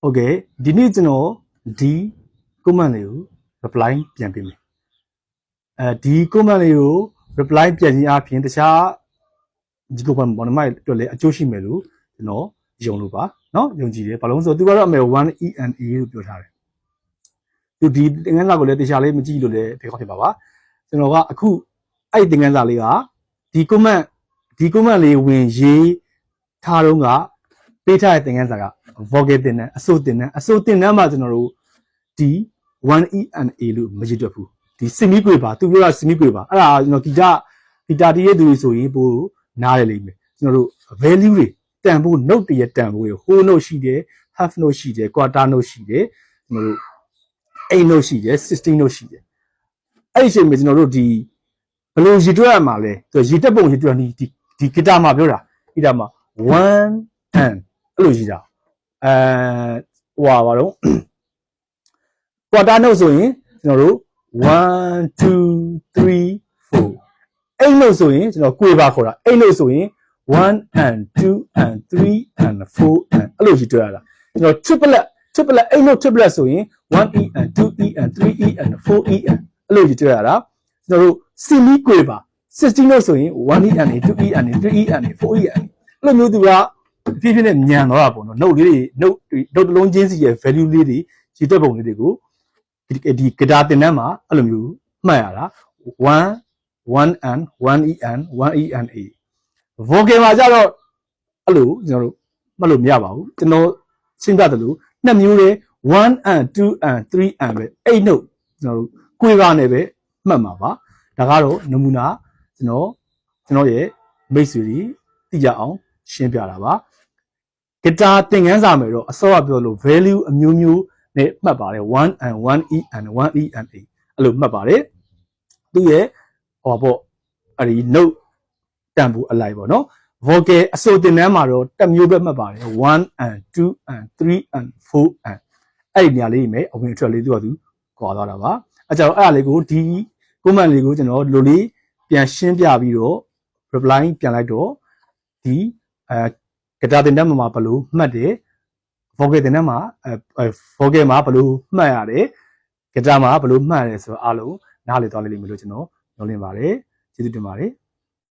Okay ဒီနေ့ကျွန်တော်ဒီ comment လေးကို reply ပြန်ပေးမယ်ဒီ comment လေးကို reply ပြန်ခြင်းအပြင်တခြားဒီ comment ပေါ်မှာတွေ့လေအကျိုးရှိမယ်လို့ကျွန်တော်ယုံလို့ပါเนาะယုံကြည်တယ်ဘာလို့ဆိုသူကတော့အမေ 1ENA လို့ပြောထားတယ်သူဒီသင်ခန်းစာကိုလည်းတခြားလေးမကြည့်လို့လည်းပြောဖြစ်ပါပါကျွန်တော်ကအခုအဲ့ဒီသင်ခန်းစာလေးကဒီ comment လေးဝင်ရေးထားတော့ကပေးထားတဲ့သင်ခန်းစာက vocal တင်တဲ့အစိုးတင်တဲ့မှာကျွန်တော်တို့ဒီ 1ENA လို့မရေးတွက်ဘူးဒီ semi ကွေပါသူပြောတာ semi ကွေပါအဲ့ဒါကျွန်တော်ဂီတာတီးရဲ့သူတွေဆိုရင်ပို့နားရလိမ့်မယ်ကျွန်တော်တို့ value တွေတန်ဖို့ note တွေရဲ့တန်ဖို့တွေ whole note ရှိတယ် half note ရှိတယ် quarter note ရှိတယ်ကျွန်တော်တို့8 note ရှိတယ်16 note ရှိတယ်အဲ့ဒီအချိန်မှာကျွန်တော်တို့ဒီဘယ်လိုရေးတွက်ရမှာလဲသူရေးတက်ပုံရေးတွက်ဒီဂီတာမှာပြောတာဂီတာမှာ1 and အဲ့လိုရေးတာဟွာပါတော့ quarter note ဆိုရင်ကျွန်တော်တို့1 2 3 4 8 note ဆိုရင်ကျွန်တော်ကွေပါခေါ်တာ8 note ဆိုရင်1 and 2 and 3 and 4 and အဲ့လိုရေးတွက်ရတာကျွန်တော် triplet 8 note triplet ဆိုရင် 1E and 2E and 3E and 4E and အဲ့လိုရေးတွက်ရတာကျွန်တော်တို့ semi ကွေပါ16 note ဆိုရင် 1E and 2E and 3E and 4E and အဲ့လိုမျိုးသူကဖြည်းဖြည်းနဲ့ညံသွားတာပေါ့နော် note လေးတွေ note တစ်လုံးချင်းစီရဲ့ value လေးတွေရေးတွက်ပုံလေးတွေကိုဒီဂီတာတင်တန်းမှာအဲ့လိုမျိုးမှတ်ရတာ1 and 1E and 1E and A vocal မှာကြတော့အဲ့လိုကျွန်တော်တို့မှတ်လို့မရပါဘူးကျွန်တော်ရှင်းပြတယ်လို့နှစ်မျိုးလေး1 and 2 and 3 and ပဲ8 note ကျွန်တော်တို့ကွေပါနဲ့ပဲမှတ်မှာပါဒါကတော့နမူနာကျွန်တော်ရဲ့မိတ်ဆွေတွေသိကြအောင်ရှင်းပြတာပါဂီတာသင်ခန်းစာမယ်တော့အစောကပြောလို့ value အမျိုးမျိုးနဲ့မှတ်ပါတယ်1 and 1E and 1E and A အဲ့လိုမှတ်ပါတယ်သူရဲ့ဟောပေါ့အဲ့ဒီ note တန်ဖို့အလိုက်ပေါ့နော် vocal အစိုးတင်တန်းမှာတော့တစ်မျိုးပဲမှတ်ပါတယ်1 and 2 and 3 and 4 and အဲ့ဒီနေရာလေးမယ်အဝင်အထွက်လေးသူကသူကွာသွားတာပါအဲ့ကြောင့်အဲ့ဒါလေးကိုဒီ comment လေးကိုကျွန်တော်လိုလေးပြန်ရှင်းပြပြီးတော့ reply ပြန်လိုက်တော့ဒီဂီတာတင်တန်းမှာဘယ်လိုမှတ်တယ် vocal တင်တန်းမှာvocal မှာဘယ်လိုမှတ်ရတယ်ဂီတာမှာဘယ်လိုမှတ်ရတယ်ဆိုတော့အားလုံးနားလည်သွားလိမ့်မယ်လို့ကျွန်တော်ညွှန်လင့်ပါတယ်ကျေးဇူးတင်ပါတယ်